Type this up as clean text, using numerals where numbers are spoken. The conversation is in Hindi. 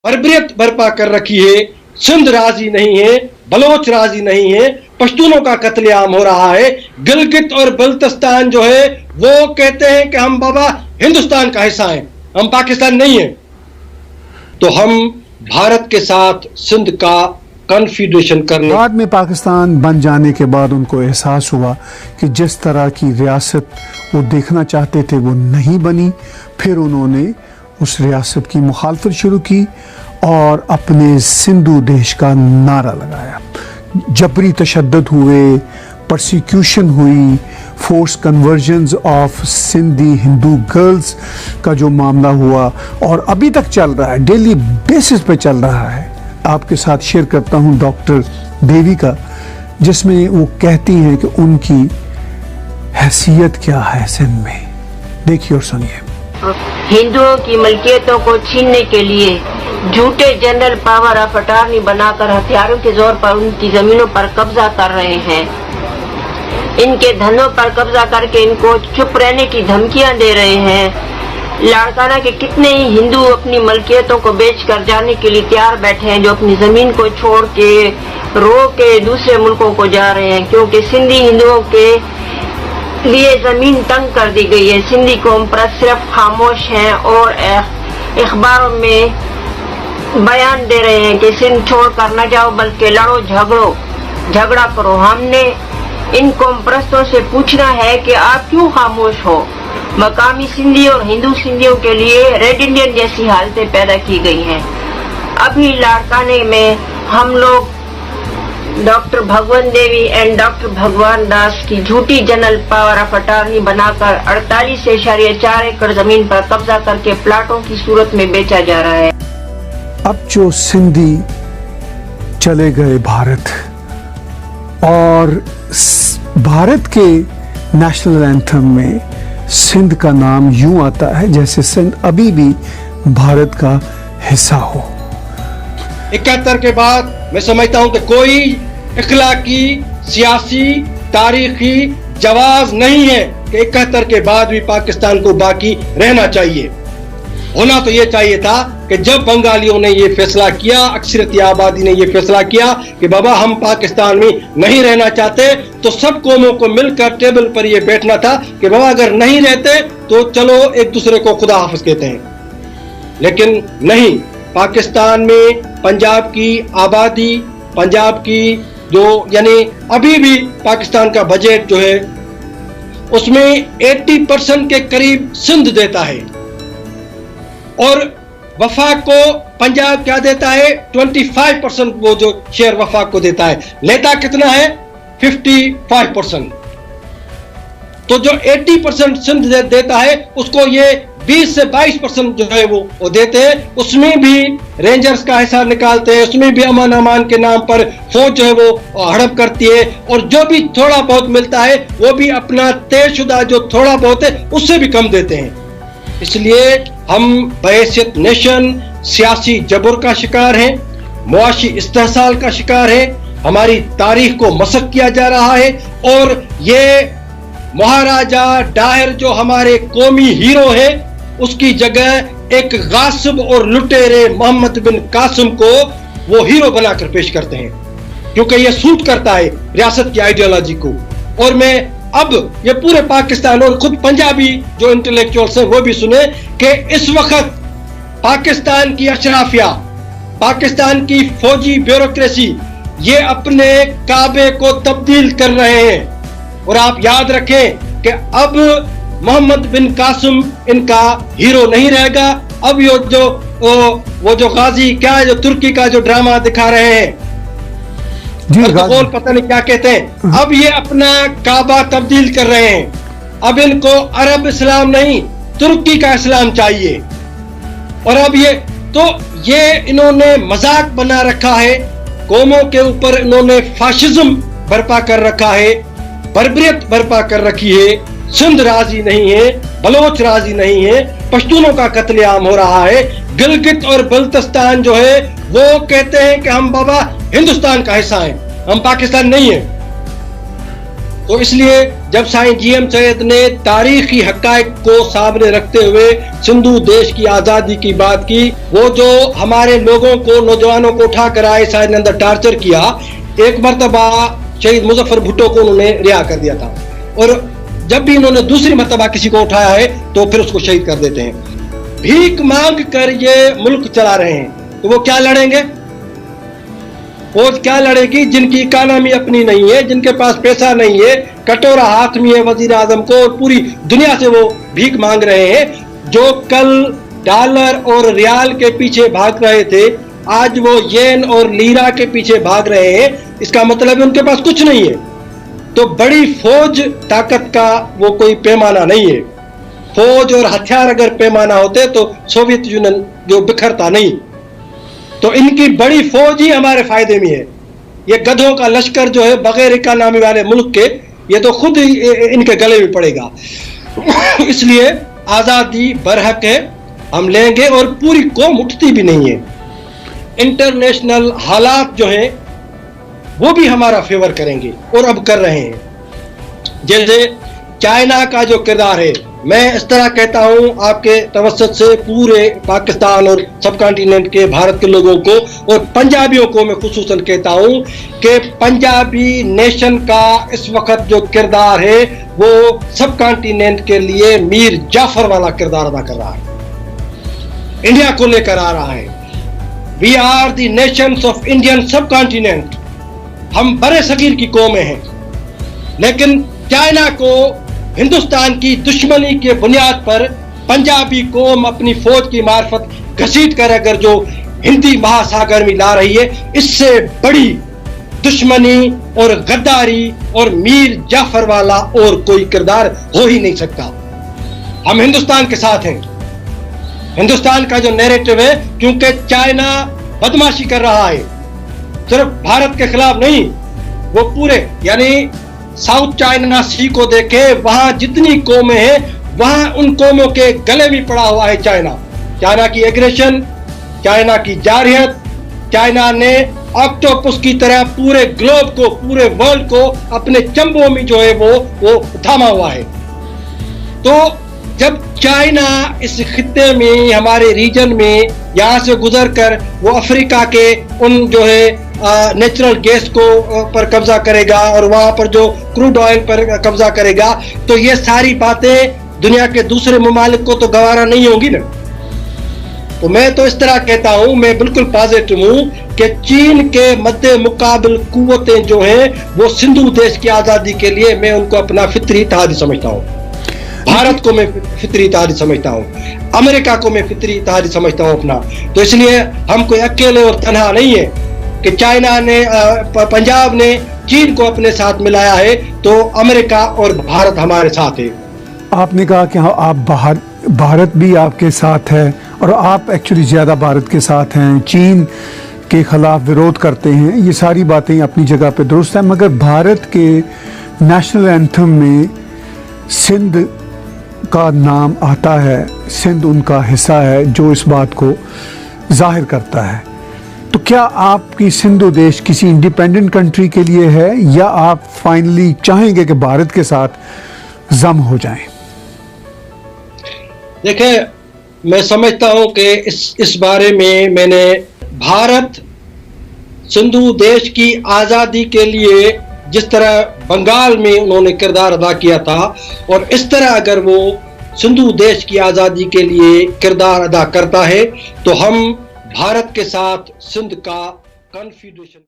बर्बरियत बर्पा कर रखी है। सिंध राजी नहीं है, बलोच राजी नहीं है, पश्तूनों का कत्लेआम हो रहा है। गिलगित और बल्तिस्तान जो है वो कहते हैं कि हम बाबा हिंदुस्तान का हिस्सा हैं, हम पाकिस्तान नहीं हैं। तो हम भारत के साथ सिंध का कॉन्फिडेरेशन करने बाद में पाकिस्तान बन जाने के बाद उनको एहसास हुआ कि जिस तरह की रियासत वो देखना चाहते थे वो नहीं बनी। फिर उन्होंने उस रियासत की मुखालफत शुरू की और अपने सिंधु देश का नारा लगाया। जबरी तशद्दुद हुए, परसिक्यूशन हुई, force convergence of Sindhi Hindu girls का जो मामला हुआ और अभी तक चल रहा है, डेली बेसिस पे चल रहा है। आपके साथ शेयर करता हूं डॉक्टर देवी का, जिसमें वो कहती हैं कि उनकी हैसियत क्या है सिंध में। देखिए और सुनिए। हिंदुओं की मलकियतों को छीनने के लिए झूठे जनरल पावर ऑफ अटॉर्नी बनाकर हथियारों के जोर पर उनकी जमीनों पर कब्जा कर रहे हैं। इनके धनों पर कब्जा करके इनको चुप रहने की धमकियां दे रहे हैं। लाड़काना के कितने ही हिंदू अपनी मलकियतों को बेचकर जाने के लिए तैयार बैठे हैं, जो अपनी जमीन को छोड़ के रो के दूसरे मुल्कों को जा रहे हैं, क्योंकि सिंधी हिंदुओं के लिए जमीन तंग कर दी गई है। सिंधी कौम पर सिर्फ खामोश हैं और अखबारों में बयान दे रहे हैं कि सिंध छोड़कर न जाओ, बल्कि लड़ो, झगड़ा करो। हमने इन कौम परस्तों से पूछना है कि आप क्यों खामोश हो। मकामी सिंधी और हिंदू सिंधियों के लिए रेड इंडियन जैसी हालतें पैदा की गई हैं। अभी लाड़काने में हम लोग डॉक्टर भगवान देवी एंड डॉक्टर भगवान दास की झूठी जनरल पावर ऑफ अटॉर्नी बनाकर 48.4 एकड़ जमीन पर कब्जा करके प्लाटों की सूरत में बेचा जा रहा है। अब जो सिंधी चले गए भारत, और भारत के नेशनल एंथम में सिंध का नाम यूं आता है जैसे सिंध अभी भी भारत का हिस्सा हो। 71 के बाद मैं समझता हूं कि कोई इखलाकी, सियासी, तारीखी जवाज नहीं है कि 71 के बाद भी पाकिस्तान को बाकी रहना चाहिए। होना तो ये चाहिए था कि जब बंगालियों ने ये फैसला किया, अक्सरियती आबादी ने ये फैसला किया कि बाबा हम पाकिस्तान में नहीं रहना चाहते, तो सब कौमों को मिलकर टेबल पर ये बैठना था कि बाबा अगर नहीं रहते तो चलो एक दूसरे को खुदा हाफिज कहते हैं। लेकिन नहीं, पाकिस्तान में पंजाब की आबादी, पंजाब की जो यानी अभी भी पाकिस्तान का बजट जो है उसमें 80% के करीब सिंध देता है और वफाक को पंजाब क्या देता है, 25% वो जो शेयर वफाक को देता है। लेता कितना है, 55%। तो जो 80% सिंध देता है उसको ये 20 से 22% जो है वो देते हैं। उसमें भी रेंजर्स का हिस्सा निकालते हैं, उसमें भी अमान अमान के नाम पर फौज जो है वो हड़प करती है, और जो भी थोड़ा बहुत मिलता है वो भी अपना तयशुदा जो थोड़ा बहुत है उससे भी कम देते हैं। इसलिए हम बहैसियत नेशन सियासी जबर का शिकार हैं, मुआशी इस्तेहसाल का शिकार हैं। हमारी तारीख को मसक किया जा रहा है और ये महाराजा डायर जो हमारे कौमी हीरो है उसकी जगह एक गासिब और लुटेरे मोहम्मद बिन कासिम को वो हीरो बनाकर पेश करते हैं, क्योंकि ये सूट करता है रियासत की आइडियोलॉजी को। और मैं अब ये पूरे पाकिस्तान और खुद पंजाबी जो इंटेलेक्चुअल्स हैं वो भी सुने कि इस वक्त पाकिस्तान की अशराफिया, पाकिस्तान की फौजी ब्यूरोक्रेसी ये अपने काबे को तब्दील कर रहे हैं। और आप याद रखें कि अब मोहम्मद बिन कासिम इनका हीरो नहीं रहेगा। अब ये वो जो गाजी क्या है, जो तुर्की का जो ड्रामा दिखा रहे हैं, पता नहीं क्या कहते हैं, अब ये अपना काबा तब्दील कर रहे हैं। अब इनको अरब इस्लाम नहीं तुर्की का इस्लाम चाहिए। और अब ये इन्होंने मजाक बना रखा है, कौमों के ऊपर इन्होंने फाशिज्म बर्पा कर रखा है, बर्बरियत बर्पा कर रखी है। सिंध राजी नहीं है, बलोच राजी नहीं है, पश्तूनों का कत्लेआम हो रहा है। गिलगित और बल्तिस्तान जो है वो कहते हैं कि हम बाबा हिंदुस्तान का हिस्सा हैं, हम पाकिस्तान नहीं है। तो इसलिए जब साईं जीएम सैयद ने तारीखी हक़ाइक़ को सामने रखते हुए सिंधु देश की आज़ादी की बात की, वो जो हमारे लोगों को, नौजवानों को उठा कर ISI अंदर टार्चर किया, एक मरतबा शहीद मुजफ्फर भुट्टो को उन्होंने रिहा कर दिया था, और जब भी इन्होंने दूसरी मरतबा किसी को उठाया है तो फिर उसको शहीद कर देते हैं। भीख मांग कर ये मुल्क चला रहे हैं, तो वो क्या लड़ेंगे? वो क्या लड़ेगी जिनकी इकानमी अपनी नहीं है, जिनके पास पैसा नहीं है, कटोरा हाथ में है वजीर आजम को, और पूरी दुनिया से वो भीख मांग रहे हैं। जो कल डॉलर और रियाल के पीछे भाग रहे थे, आज वो येन और लीरा के पीछे भाग रहे हैं। इसका मतलब है उनके पास कुछ नहीं है। तो बड़ी फौज ताकत का वो कोई पैमाना नहीं है। फौज और हथियार अगर पैमाना होते तो सोवियत यूनियन जो बिखरता नहीं। तो इनकी बड़ी फौज ही हमारे फायदे में है। ये गधों का लश्कर जो है बगैर इकानमी वाले मुल्क के, ये तो खुद इनके गले में पड़ेगा। इसलिए आजादी बरहक है, हम लेंगे, और पूरी कौम उठती भी नहीं है। इंटरनेशनल हालात जो हैं वो भी हमारा फेवर करेंगे, और अब कर रहे हैं। जैसे चाइना का जो किरदार है, मैं इस तरह कहता हूं आपके तवस्सुत से पूरे पाकिस्तान और सब कॉन्टिनेंट के भारत के लोगों को और पंजाबियों को मैं खुसूसन कहता हूं कि पंजाबी नेशन का इस वक्त जो किरदार है वो सब कॉन्टिनेंट के लिए मीर जाफर वाला किरदार अदा कर रहा है, इंडिया को लेकर आ रहा है। We are the nations of Indian subcontinent. हम बड़े सगीर की कौमें हैं, लेकिन चाइना को हिंदुस्तान की दुश्मनी के बुनियाद पर पंजाबी कौम अपनी फौज की मार्फत घसीट कर अगर जो हिंदी महासागर में ला रही है, इससे बड़ी दुश्मनी और गद्दारी और मीर जाफर वाला और कोई किरदार हो ही नहीं सकता। हम हिंदुस्तान के साथ हैं। हिंदुस्तान का जो नैरेटिव है, क्योंकि चाइना बदमाशी कर रहा है, सिर्फ भारत के खिलाफ नहीं, वो पूरे यानी साउथ चाइना सी को देखे, वहां जितनी कौमें हैं वहां उन कौमों के गले भी पड़ा हुआ है चाइना। चाइना की एग्रेशन, चाइना की जारहियत, चाइना ने ऑक्टोपस की तरह पूरे ग्लोब को, पूरे वर्ल्ड को अपने चंबों में जो है वो थामा हुआ है। तो जब चाइना इस खित्ते में, हमारे रीजन में यहाँ से गुजर कर वो अफ्रीका के उन जो है नेचुरल गैस को पर कब्जा करेगा और वहां पर जो क्रूड ऑयल पर कब्जा करेगा, तो ये सारी बातें दुनिया के दूसरे ममालिक को तो गवारा नहीं होंगी ना। तो मैं तो इस तरह कहता हूं, मैं बिल्कुल पॉजिटिव हूं कि चीन के मद्दे मुकाबिल कुव्वतें जो हैं वो सिंधु देश की आजादी के लिए मैं उनको अपना फितरी इत्तेहादी समझता हूं। भारत को मैं फितरी इत्तेहादी समझता हूं, अमेरिका को मैं फितरी इत्तेहादी समझता हूं अपना। तो इसलिए हम कोई अकेले और तन्हा नहीं है कि चाइना ने, पंजाब ने चीन को अपने साथ मिलाया है, तो अमेरिका और भारत हमारे साथ है। आपने कहा कि हाँ, आप भारत भी आपके साथ है, और आप एक्चुअली ज़्यादा भारत के साथ हैं, चीन के खिलाफ विरोध करते हैं। ये सारी बातें अपनी जगह पे दुरुस्त हैं, मगर भारत के नेशनल एंथम में सिंध का नाम आता है, सिंध उनका हिस्सा है जो इस बात को जाहिर करता है। तो क्या आपकी सिंधु देश किसी इंडिपेंडेंट कंट्री के लिए है, या आप फाइनली चाहेंगे कि भारत के साथ जम हो जाएं? देखिए, मैं समझता हूं कि इस बारे में मैंने भारत सिंधु देश की आज़ादी के लिए जिस तरह बंगाल में उन्होंने किरदार अदा किया था, और इस तरह अगर वो सिंधु देश की आज़ादी के लिए किरदार अदा करता है, तो हम भारत के साथ सिंध का कॉन्फेडरेशन